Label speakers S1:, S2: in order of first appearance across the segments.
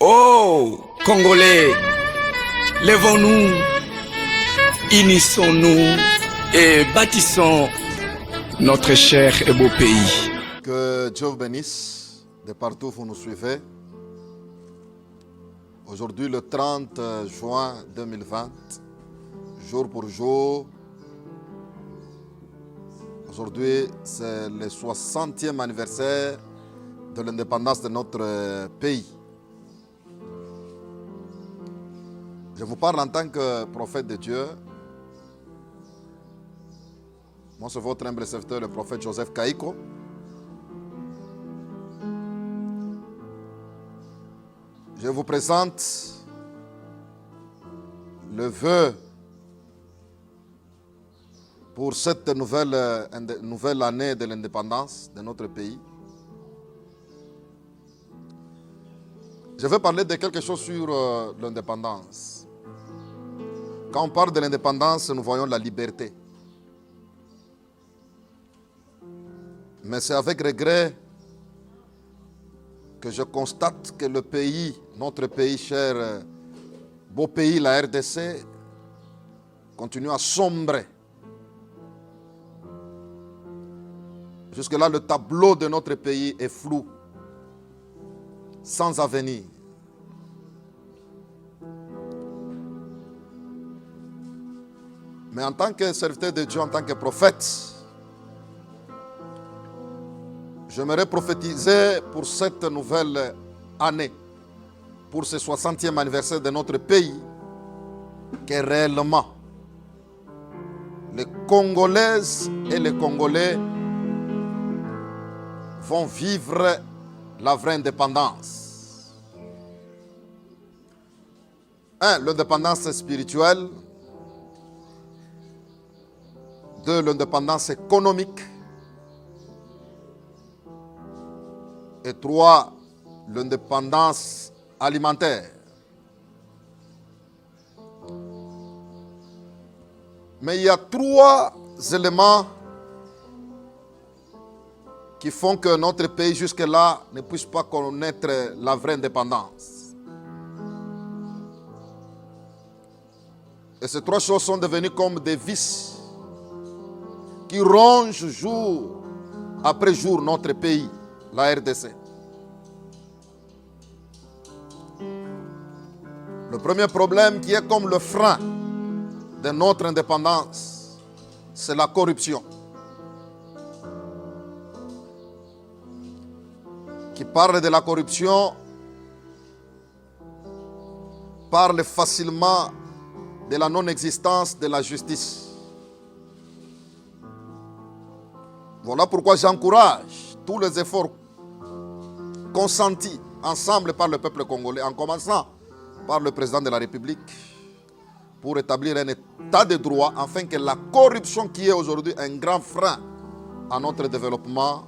S1: Oh, Congolais, lèvons-nous, unissons-nous et bâtissons notre cher et beau pays.
S2: Que Dieu vous bénisse de partout où vous nous suivez. Aujourd'hui, le 30 juin 2020, jour pour jour. Aujourd'hui, c'est le 60e anniversaire de l'indépendance de notre pays. Je vous parle en tant que prophète de Dieu. Moi, c'est votre humble serviteur, le prophète Joseph Kaiko. Je vous présente le vœu pour cette nouvelle année de l'indépendance de notre pays. Je vais parler de quelque chose sur l'indépendance. Quand on parle de l'indépendance, nous voyons la liberté. Mais c'est avec regret que je constate que le pays, notre pays cher, beau pays, la RDC, continue à sombrer. Jusque-là, le tableau de notre pays est flou, sans avenir. Mais en tant que serviteur de Dieu, en tant que prophète, j'aimerais prophétiser pour cette nouvelle année, pour ce 60e anniversaire de notre pays, que réellement les Congolaises et les Congolais vont vivre la vraie indépendance. L'indépendance spirituelle. 2, l'indépendance économique. Et 3, l'indépendance alimentaire. Mais il y a 3 éléments qui font que notre pays jusque-là ne puisse pas connaître la vraie indépendance. Et ces 3 choses sont devenues comme des vices qui rongent jour après jour notre pays, la RDC. Le premier problème qui est comme le frein de notre indépendance, c'est la corruption. Qui parle de la corruption parle facilement de la non-existence de la justice. Voilà pourquoi j'encourage tous les efforts consentis ensemble par le peuple congolais, en commençant par le président de la République, pour établir un état de droit, afin que la corruption qui est aujourd'hui un grand frein à notre développement,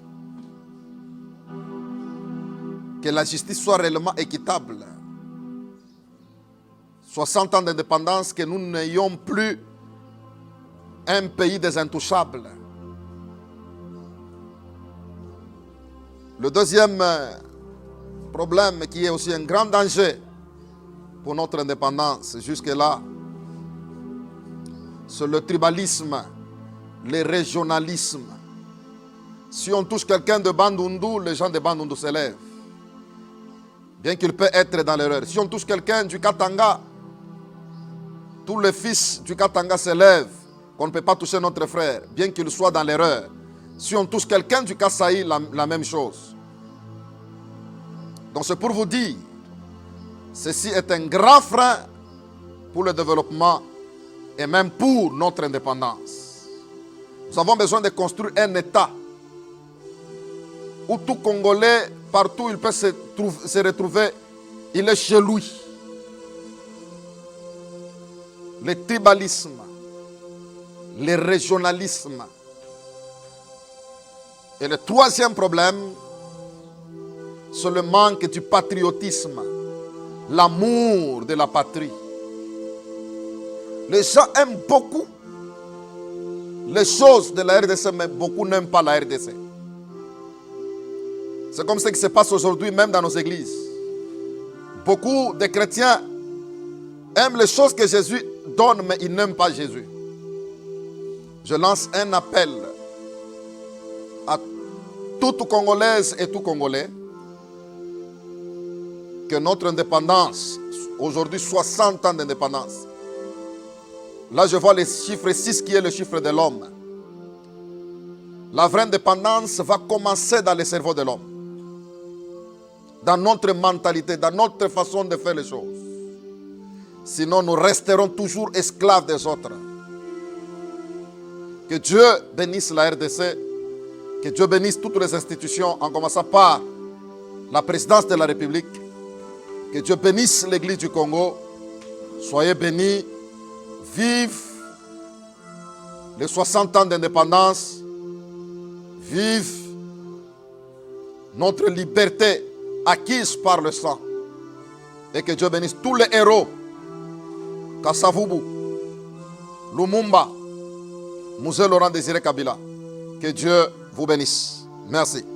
S2: que la justice soit réellement équitable. 60 ans d'indépendance, que nous n'ayons plus un pays des intouchables. Le deuxième problème qui est aussi un grand danger pour notre indépendance jusque-là, c'est le tribalisme, le régionalisme. Si on touche quelqu'un de Bandundu, les gens de Bandundu se lèvent, bien qu'il peut être dans l'erreur. Si on touche quelqu'un du Katanga, tous les fils du Katanga se lèvent, qu'on ne peut pas toucher notre frère, bien qu'il soit dans l'erreur. Si on touche quelqu'un du Kasaï, la même chose. Donc c'est pour vous dire, ceci est un grand frein pour le développement et même pour notre indépendance. Nous avons besoin de construire un État où tout Congolais, partout où il peut se retrouver, il est chez lui. Le tribalisme, le régionalisme. Et le troisième problème, c'est le manque du patriotisme, l'amour de la patrie. Les gens aiment beaucoup les choses de la RDC, mais beaucoup n'aiment pas la RDC. C'est comme ce qui se passe aujourd'hui, même dans nos églises. Beaucoup de chrétiens aiment les choses que Jésus donne, mais ils n'aiment pas Jésus. Je lance un appel à toute Congolaise et tout Congolais que notre indépendance, aujourd'hui 60 ans d'indépendance, là je vois le chiffre 6 qui est le chiffre de l'homme. La vraie indépendance va commencer dans le cerveau de l'homme, dans notre mentalité, dans notre façon de faire les choses. Sinon, nous resterons toujours esclaves des autres. Que Dieu bénisse la RDC, que Dieu bénisse toutes les institutions, en commençant par la présidence de la République. Que Dieu bénisse l'Église du Congo. Soyez bénis. Vive les 60 ans d'indépendance. Vive notre liberté acquise par le sang. Et que Dieu bénisse tous les héros. Kassavubu, Lumumba, Moussé Laurent Désiré Kabila. Que Dieu vous bénisse. Merci.